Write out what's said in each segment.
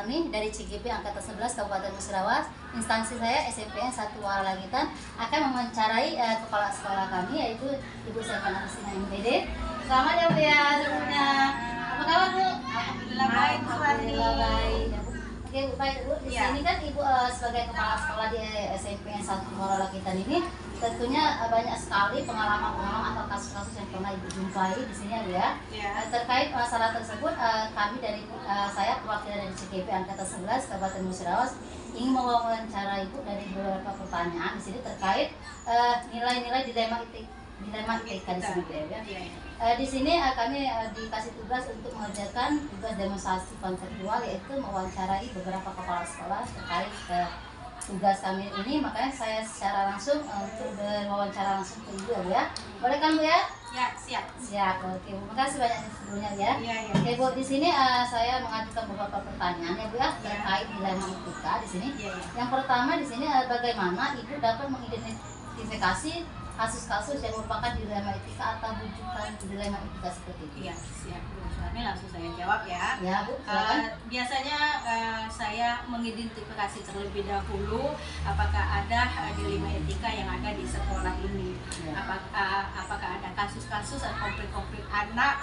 Suwarni dari CGP Angkatan 11 Kabupaten Musirawas. Instansi saya SMPN 1 Waralangitan akan mewawancarai kepala sekolah kami yaitu Ibu Sylvana Christina MPD. Selamat ya Bu ya sebelumnya. Apa kabar Bu? Alhamdulillah baik Bu Suwarni. Baik. Oke Bu, baik Bu. Di sini kan Ibu sebagai kepala sekolah di SMPN 1 Waralangitan ini tentunya banyak sekali pengalaman-pengalaman atau kasus-kasus yang pernah Ibu jumpai di sini ya Bu ya. Terkait masalah tersebut kami dari saya perwakilan dari CGP Angkatan 11 Kabupaten Musirawas ingin mewawancara Ibu dari beberapa pertanyaan di sini terkait nilai-nilai dilema etika di sini ya. Di sini kami dikasih tugas untuk mengerjakan tugas demonstrasi konseptual yaitu mewawancarai beberapa kepala sekolah terkait tugas kami ini, makanya saya secara langsung untuk berwawancara langsung ke Ibu ya Bu ya. Boleh kan Bu ya? Ya, siap. Siap. Oke, terima kasih banyak sebelumnya ya. Iya. Oke Bu, di sini saya mengajukan beberapa pertanyaan ya Bu ya terkait dilema etika di sini. Yang pertama di sini bagaimana Ibu dapat mengidentifikasi kasus-kasus yang merupakan dilema etika atau rujukan dilema etika seperti itu? Iya, siap Bu Suwarni, langsung saya jawab ya. Ya Bu, silakan. Biasanya saya mengidentifikasi terlebih dahulu apakah ada dilema etika yang ada di sekolah ini. Ya. Apakah ada kasus-kasus atau konflik-konflik anak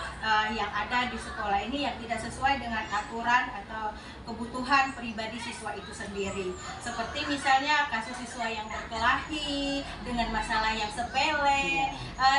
yang ada di sekolah ini yang tidak sesuai dengan aturan atau kebutuhan pribadi siswa itu sendiri. Seperti misalnya kasus siswa yang berkelahi dengan masalah yang sepele.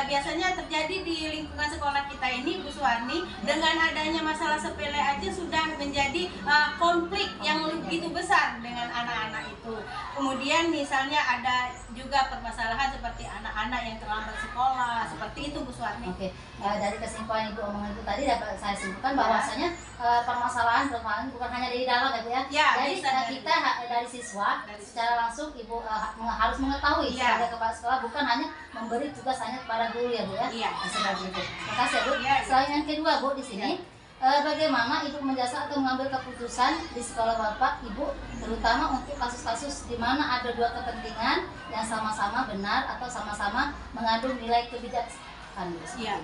Biasanya terjadi di lingkungan sekolah kita ini Bu Suwarni, dengan adanya masalah sepele aja sudah menjadi konflik yang begitu besar dengan anak-anak itu. Kemudian misalnya ada juga permasalahan seperti anak-anak yang terlambat sekolah, seperti itu Bu Suwarni. Oke, dari kesimpulan Ibu omongan itu tadi dapat saya simpulkan bahwasanya permasalahan bukan hanya dari dalam ya Bu ya. Jadi kita dari siswa secara langsung Ibu harus mengetahui sebagai kepala sekolah, bukan hanya memberi tugas hanya kepada guru ya Bu ya. Iya. Seperti itu. Terima kasih ya Bu. Selain yang kedua Bu di sini, bagaimana Ibu menjasa atau mengambil keputusan di sekolah Bapak Ibu, terutama untuk kasus-kasus di mana ada dua kepentingan yang sama-sama benar atau sama-sama mengandung nilai kebijaksanaan. Iya.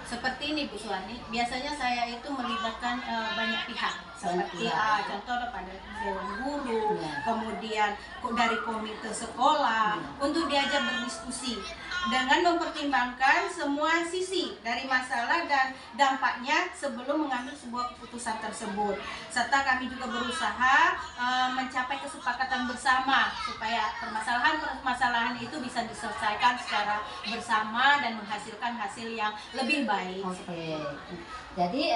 Seperti ini Bu Suwarni, biasanya saya itu melibatkan banyak pihak, seperti contoh pada dewan guru, kemudian dari komite sekolah untuk diajak berdiskusi dengan mempertimbangkan semua sisi dari masalah dan dampaknya sebelum mengambil sebuah keputusan tersebut. Serta kami juga berusaha mencapai kesepakatan bersama supaya permasalahan itu bisa diselesaikan secara bersama dan menghasilkan hasil yang lebih baik. Oke. Jadi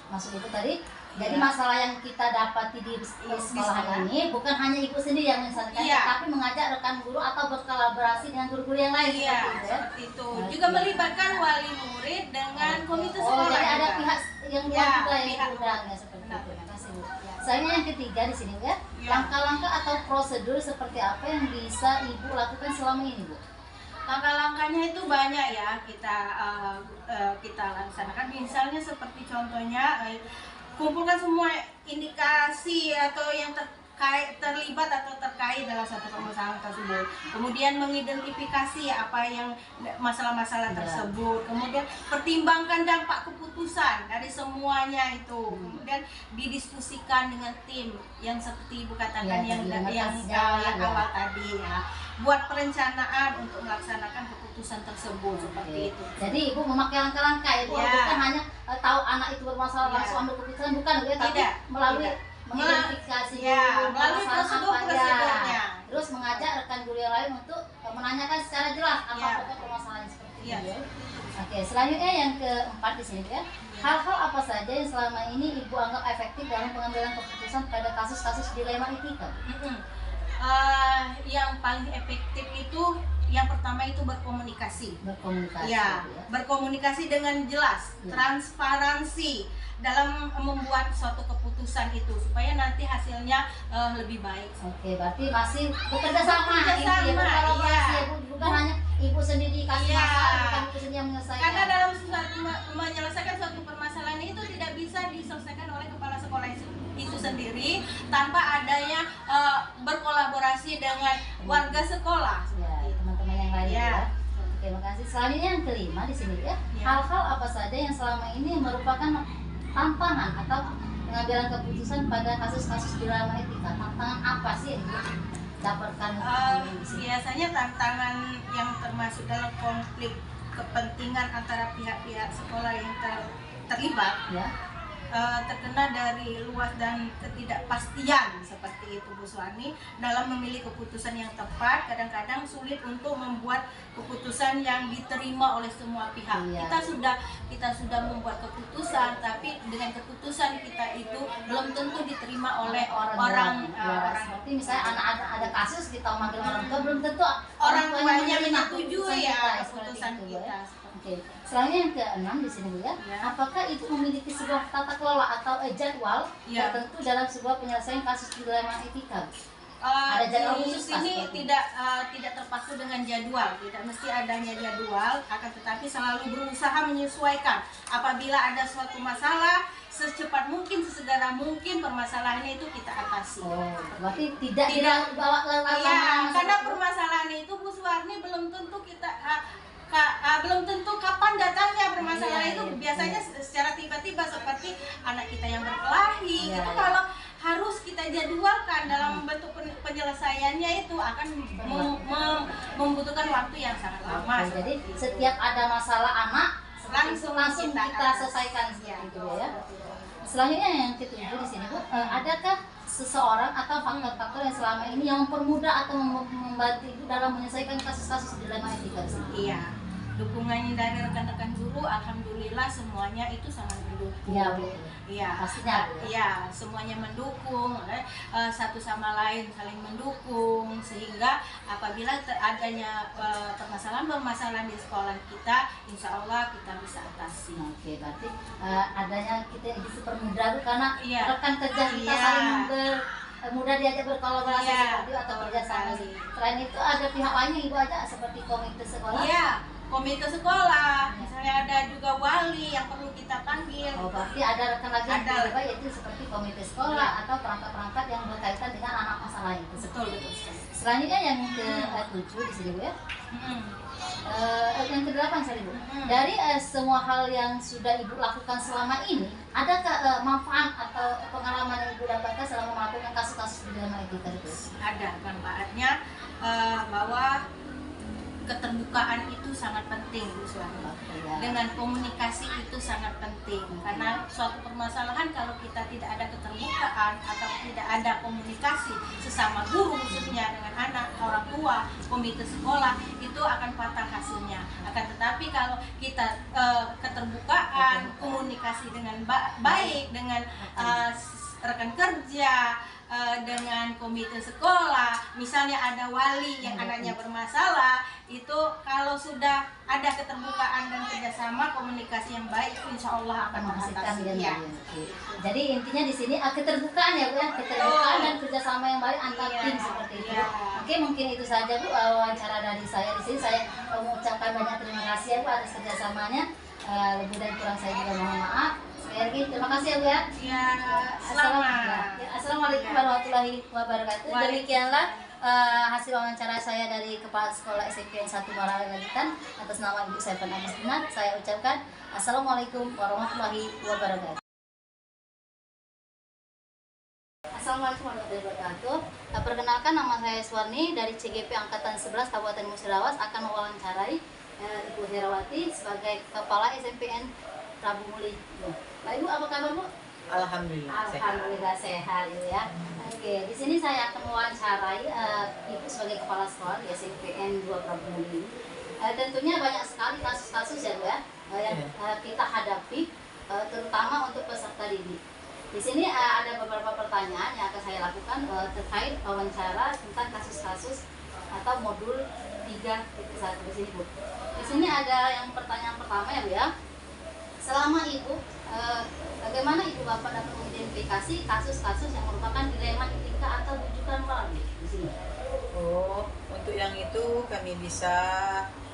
maksud Ibu tadi, jadi masalah yang kita dapati di sekolah ini bukan hanya Ibu sendiri yang menyelesaikan, tapi mengajak rekan guru atau berkolaborasi dengan guru-guru yang lain. Seperti itu. Juga melibatkan wali murid dengan komite sekolah. Jadi ada pihak yang juga yang bergeraknya seperti itu. Terima kasih Bu. Selanjutnya yang ketiga di sini ya, langkah-langkah atau prosedur seperti apa yang bisa Ibu lakukan selama ini Bu? Langkah-langkahnya itu banyak ya kita laksanakan. Misalnya seperti contohnya kumpulkan semua indikasi atau yang terlibat atau terkait dalam satu permasalahan tersebut. Kemudian mengidentifikasi apa yang masalah-masalah tersebut. Kemudian pertimbangkan dampak keputusan dari semuanya itu. Kemudian didiskusikan dengan tim yang seperti Ibu katakan yang awal tadi ya. Buat perencanaan untuk melaksanakan keputusan tersebut seperti itu. Jadi Ibu memakai langkah-langkah itu bukan hanya tahu anak itu bermasalah langsung ambil keputusan, bukan ya, tapi melalui mengidentifikasi melalui prosedurnya. Terus mengajak rekan guru yang lain untuk menanyakan secara jelas apa pokok permasalahannya seperti itu. Oke, selanjutnya yang keempat di sini ya. Hal-hal apa saja yang selama ini Ibu anggap efektif dalam pengambilan keputusan pada kasus-kasus dilema etika? Yang paling efektif itu yang pertama itu berkomunikasi. Berkomunikasi dengan jelas, transparansi dalam membuat suatu keputusan itu supaya nanti hasilnya lebih baik. Oke, berarti masih bekerja sama, bukan hanya Ibu sendiri kasih masalah, bukan Ibu sendiri yang menyelesaikan. Karena dalam menyelesaikan suatu permasalahan itu tidak bisa diselesaikan oleh kepala sekolah itu sendiri tanpa adanya berkolaborasi dengan warga sekolah. Teman-teman yang lain ya. Terima kasih. Selanjutnya yang kelima di sini ya. Hal-hal apa saja yang selama ini merupakan tantangan atau pengambilan keputusan pada kasus-kasus dilema etika. Tantangan apa sih yang Ibu dapatkan di sini? Biasanya tantangan yang termasuk dalam konflik kepentingan antara pihak-pihak sekolah yang terlibat Ya. terkena dari luas dan ketidakpastian seperti itu Bu Suwani dalam memilih keputusan yang tepat. Kadang-kadang sulit untuk membuat keputusan yang diterima oleh semua pihak. Iya. Kita sudah membuat keputusan, tapi dengan keputusan kita itu belum tentu diterima oleh orang seperti misalnya ada kasus kita manggil orang tua, belum tentu orang tuanya menerima menyetujui ya seperti keputusan itu, kita. ya. Oke. Selanjutnya yang keenam di sini Bu ya. Ya. Apakah Ibu memiliki sebuah tata kelola atau jadwal Ya. tertentu dalam sebuah penyelesaian kasus dilema etika? Ada jadwal Di khusus sini seperti itu? tidak terpaku dengan jadwal, tidak mesti adanya jadwal, akan tetapi selalu berusaha menyesuaikan. Apabila ada suatu masalah, secepat mungkin, sesegera mungkin permasalahannya itu kita atasi. Oh, berarti tidak bawa Iya, lama-lama karena seperti itu. permasalahan itu Bu Suwarni belum tentu belum tentu kapan datangnya permasalahan Iya, itu. iya, Biasanya secara tiba-tiba seperti anak kita yang berkelahi. Iya, Itu iya. kalau harus kita jadwalkan dalam bentuk penyelesaiannya itu akan membutuhkan waktu yang sangat lama. Oke, jadi setiap ada masalah anak langsung kita atas. selesaikan Ya, seperti itu ya. Selanjutnya yang ketujuh di sini Bu, adakah seseorang atau faktor-faktor yang selama ini yang mempermudah atau membantu Ibu dalam menyelesaikan kasus-kasus dilema etika di sini? Iya, dukungannya dari rekan-rekan guru, alhamdulillah semuanya itu sangat mendukung. Iya, Bu. Iya, Pastinya, Bu. iya, semuanya mendukung, satu sama lain saling mendukung, sehingga apabila adanya permasalahan di sekolah kita, insya Allah kita bisa atasi. Oke, berarti adanya kita dipermudah Bu, karena Iya. rekan kerja kita Iya. saling mudah diajak berkolaborasi Iya, seperti itu atau betul kerjasama. sekali. Selain itu ada pihak lain yang Ibu ajak seperti komite sekolah. Iya, komite sekolah, misalnya ada juga wali yang perlu kita panggil. Oh, berarti ada rekan lagi yang Ada. terlibat, yaitu seperti komite sekolah atau perangkat-perangkat yang berkaitan dengan anak masalah itu. Betul, betul sekali. Selanjutnya yang ke-7 di sini Bu ya. Mm-mm. Yang ke-8 sorry Bu. Hmm. Dari semua hal yang sudah Ibu lakukan selama ini, adakah manfaat atau pengalaman yang Ibu dapatkan selama melakukan kasus-kasus dilema etika itu? Ada manfaatnya, bahwa keterbukaan itu sangat penting Bu Suwani. Ya. Dengan komunikasi itu sangat penting, karena suatu permasalahan kalau kita tidak ada keterbukaan atau tidak ada komunikasi sesama guru khususnya dengan anak, orang tua, komite sekolah, itu akan fatal hasilnya. Akan tetapi kalau kita keterbukaan, komunikasi dengan baik dengan rekan kerja, dengan komite sekolah, misalnya ada wali yang anaknya bermasalah, itu kalau sudah ada keterbukaan dan kerjasama komunikasi yang baik, insya Allah akan Menghasilkan mengatasi. dan Ya. Jadi intinya di sini keterbukaan ya Bu ya, keterbukaan dan kerjasama yang baik antar Iya, tim seperti itu. iya. Oke, mungkin itu saja Bu wawancara dari saya di sini. Saya mengucapkan banyak terima kasih ya Bu atas kerjasamanya. Lebih dan kurang saya juga mohon maaf. Sekali lagi terima kasih ya Bu ya. Ya, selamat. Assalamualaikum warahmatullahi wabarakatuh. Demikianlah hasil wawancara saya dari Kepala Sekolah SMP 1 Muara Langitan atas nama Ibu Seven Agustina. Saya ucapkan Assalamualaikum warahmatullahi wabarakatuh. Assalamualaikum warahmatullahi wabarakatuh. Perkenalkan, nama saya Suwarni dari CGP Angkatan 11 Kabupaten Musirawas akan mewawancarai Ibu Herawati sebagai Kepala SMPN Prabu Muli. Pak Ibu, apa kabar Bu? Alhamdulillah. Alhamdulillah sehat ya. Oke, di sini saya akan mewawancarai Ibu sebagai kepala sekolah di SMPN 2 Prabu Muli. Tentunya banyak sekali kasus-kasus ya Bu ya, yang kita hadapi, terutama untuk peserta didik. Di sini ada beberapa pertanyaan yang akan saya lakukan terkait wawancara tentang kasus-kasus atau modul 3.1 di sini Bu. Di sini ada yang pertanyaan pertama ya Bu ya. Selama Ibu, bagaimana Ibu Bapak dapat mengidentifikasi kasus-kasus yang merupakan dilema etika atau rujukan moral di sini? Oh, untuk yang itu kami bisa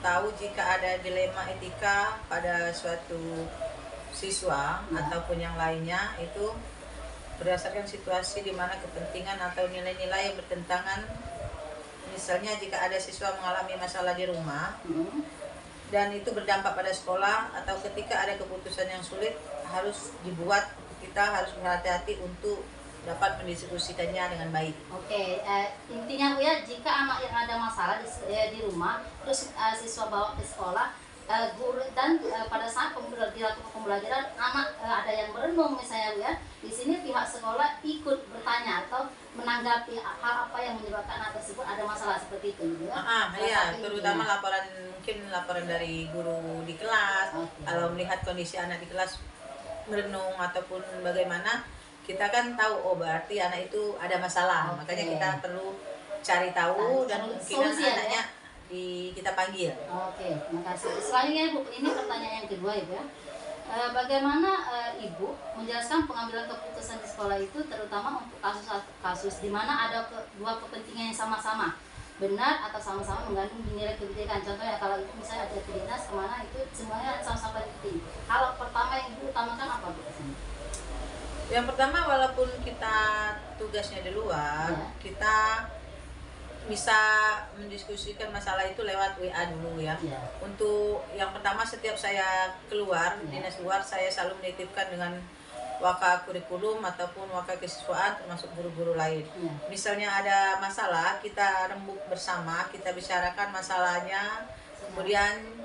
tahu jika ada dilema etika pada suatu siswa ataupun yang lainnya, itu berdasarkan situasi di mana kepentingan atau nilai-nilai yang bertentangan. Misalnya jika ada siswa mengalami masalah di rumah dan itu berdampak pada sekolah, atau ketika ada keputusan yang sulit harus dibuat kita harus berhati-hati untuk dapat mendiskusikannya dengan baik. Oke, intinya Bu ya, jika anak yang ada masalah di rumah, terus siswa bawa ke sekolah, guru dan pada saat dilakukan pembelajaran, anak ada yang berenung misalnya Bu ya, di sini pihak sekolah ikut bertanya atau menanggapi hal apa yang menyebabkan anak tersebut ada masalah seperti itu Bu ya. Iya, terutama laporan dari guru di kelas. Oke. Kalau melihat kondisi anak di kelas merenung ataupun bagaimana, kita kan tahu berarti anak itu ada masalah. Oke. Makanya kita perlu cari tahu dan kemungkinan solusi ya, anaknya kita panggil. Oke, terima kasih. Selanjutnya Bu, ini pertanyaan yang kedua Ibu ya. Bagaimana Ibu menjelaskan pengambilan keputusan di sekolah itu terutama untuk kasus-kasus di mana ada dua kepentingan yang sama-sama benar atau sama-sama mengandung nilai kebijakan. Contohnya kalau Ibu misalnya ada ke dinas kemana itu semuanya sama-sama penting. Hal pertama yang Ibu utamakan apa Bu? Yang pertama, walaupun kita tugasnya di luar, Ya. kita bisa mendiskusikan masalah itu lewat WA dulu ya. Ya. Untuk yang pertama, setiap saya keluar, dinas luar, saya selalu menitipkan dengan waka kurikulum ataupun waka kesiswaan termasuk guru-guru lain. Ya. Misalnya ada masalah, kita rembuk bersama, kita bicarakan masalahnya, kemudian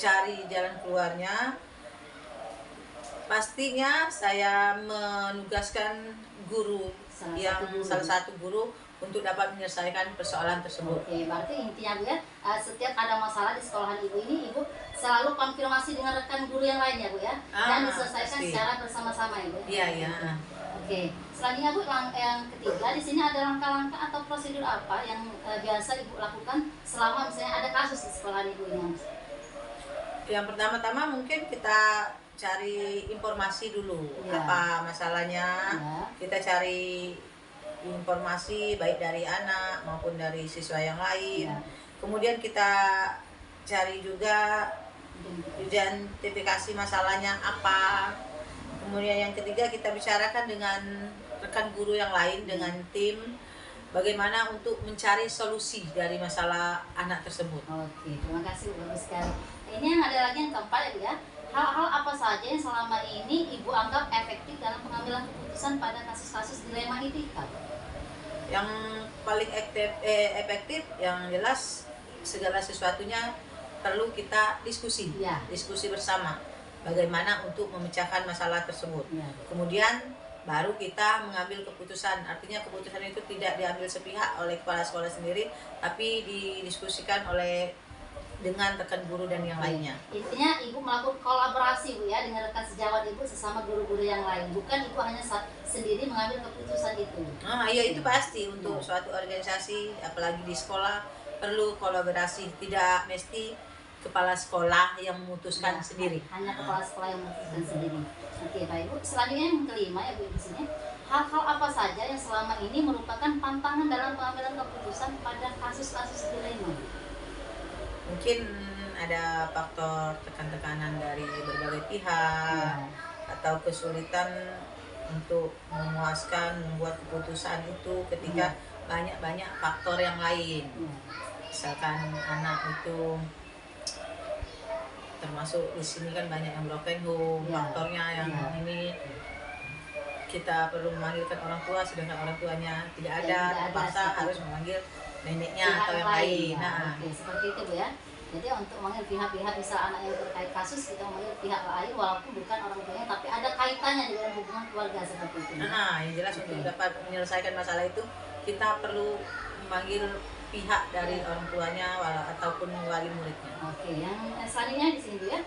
cari jalan keluarnya. Pastinya saya menugaskan guru salah satu guru untuk dapat menyelesaikan persoalan tersebut. Oke, berarti intinya Bu ya, setiap ada masalah di sekolahan Ibu ini, Ibu selalu konfirmasi dengan rekan guru yang lain ya Bu ya, dan diselesaikan pasti secara bersama-sama ya Bu. Iya, iya. Oke, selanjutnya Bu, yang ketiga di sini ada langkah-langkah atau prosedur apa yang biasa Ibu lakukan selama misalnya ada kasus di sekolahan Ibu ini? Yang pertama-tama mungkin kita cari informasi dulu, Ya. apa masalahnya. Ya. Kita cari informasi baik dari anak maupun dari siswa yang lain. Ya. Kemudian kita cari juga identifikasi masalahnya apa. Kemudian yang ketiga, kita bicarakan dengan rekan guru yang lain, dengan tim, bagaimana untuk mencari solusi dari masalah anak tersebut. Oke, terima kasih Bu, bagus sekali. Ini yang ada lagi yang keempat ya Bu ya. Hal-hal apa saja yang selama ini Ibu anggap efektif dalam pengambilan keputusan pada kasus-kasus dilema etika? Yang paling efektif yang jelas segala sesuatunya perlu kita diskusi, Ya. diskusi bersama bagaimana untuk memecahkan masalah tersebut. Ya. Kemudian baru kita mengambil keputusan. Artinya keputusan itu tidak diambil sepihak oleh kepala sekolah sendiri, tapi didiskusikan dengan rekan guru dan yang lainnya. Intinya Ibu melakukan kolaborasi Bu ya dengan rekan sejawat Ibu sesama guru-guru yang lain. Bukan Ibu hanya sendiri mengambil keputusan itu. Ya itu pasti untuk suatu organisasi, apalagi di sekolah perlu kolaborasi. Tidak mesti kepala sekolah yang memutuskan sendiri. Hanya kepala sekolah yang memutuskan sendiri. Oke Pak Ibu. Selanjutnya yang kelima ya Bu di sini. Hal-hal apa saja yang selama ini merupakan pantangan dalam pengambilan keputusan pada kasus-kasus dilema? Mungkin ada faktor tekan-tekanan dari berbagai pihak, atau kesulitan untuk memuaskan membuat keputusan itu ketika banyak faktor yang lain. Misalkan anak itu termasuk di sini kan banyak yang broken home, faktornya yang ini kita perlu memanggilkan orang tua sedangkan orang tuanya tidak ada, terpaksa harus memanggil neneknya pihak atau yang lain. Oke, seperti itu Bu ya. Jadi untuk memanggil pihak-pihak misal anak yang terkait kasus, kita memanggil pihak lain walaupun bukan orang tuanya tapi ada kaitannya dengan hubungan keluarga seperti itu. Yang jelas untuk dapat menyelesaikan masalah itu kita perlu memanggil pihak dari orang tuanya ataupun wali muridnya. Oke, yang selanjutnya di sini Bu ya.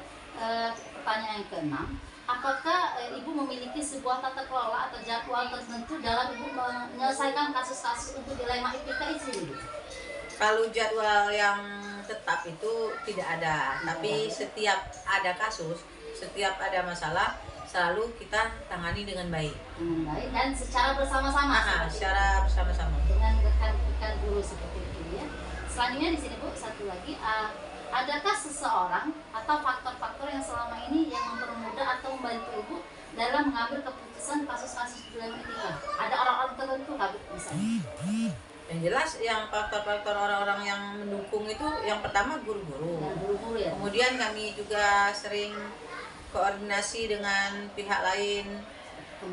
Pertanyaan yang keenam, apakah Ibu memiliki sebuah tata kelola atau jadwal tertentu dalam Ibu menyelesaikan kasus-kasus untuk dilema etika ini? Kalau jadwal yang tetap itu tidak ada, tapi setiap ada kasus, setiap ada masalah, selalu kita tangani dengan baik. Dengan baik dan secara bersama-sama. Secara bersama-sama. Dengan rekan guru seperti itu ya. Selanjutnya di sini Bu, satu lagi, adakah seseorang atau faktor-faktor yang selama ini yang mempermudah atau membantu Ibu dalam mengambil keputusan kasus-kasus dilema etika? Ada orang-orang tertentu nggak Bu misalnya? Yang jelas yang faktor-faktor orang-orang yang mendukung itu yang pertama guru-guru. Ya. Kemudian kami juga sering koordinasi dengan pihak lain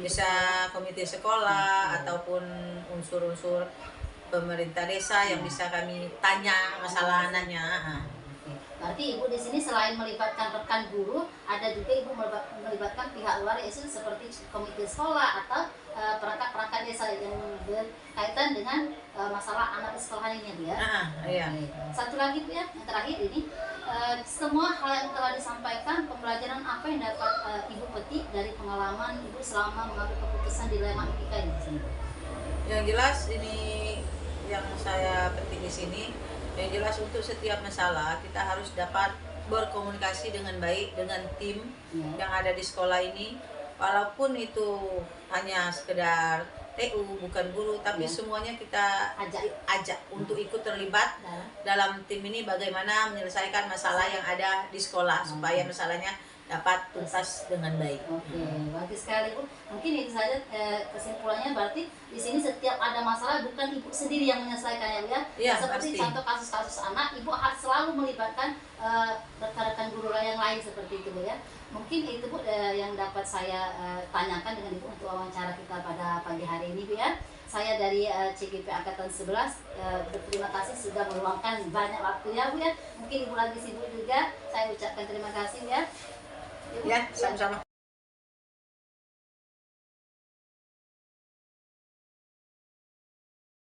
bisa komite sekolah ataupun unsur-unsur pemerintah desa yang bisa kami tanya masalah anaknya. Berarti Ibu di sini selain melibatkan rekan guru, ada juga Ibu melibatkan pihak luar yaitu seperti komite sekolah atau perangkat-perangkat desa yang berkaitan dengan masalah anak di sekolah ini, Bu ya. Iya. Oke. Satu lagi Bu ya, yang terakhir ini semua hal yang telah disampaikan, pembelajaran apa yang dapat Ibu petik dari pengalaman Ibu selama mengambil keputusan dilema etika ini di sini? Yang jelas ini yang saya petik di sini, yang jelas untuk setiap masalah kita harus dapat berkomunikasi dengan baik dengan tim yang ada di sekolah ini, walaupun itu hanya sekedar TU bukan guru, tapi semuanya kita ajak untuk ikut terlibat dalam tim ini, bagaimana menyelesaikan masalah yang ada di sekolah supaya masalahnya dapat tuntas dengan baik. Oke, bagus sekali Bu. Mungkin itu saja kesimpulannya, berarti di sini setiap ada masalah bukan Ibu sendiri yang menyelesaikannya ya. Iya, Seperti pasti. contoh kasus-kasus anak, Ibu harus selalu melibatkan rekan-rekan guru yang lain seperti itu Bu ya. Mungkin itu Bu yang dapat saya tanyakan dengan Ibu untuk wawancara kita pada pagi hari ini Bu ya. Saya dari CGP Angkatan 11 berterima kasih sudah meluangkan banyak waktu ya Bu ya. Mungkin Ibu lagi sibuk juga, saya ucapkan terima kasih ya. Ya, sama-sama.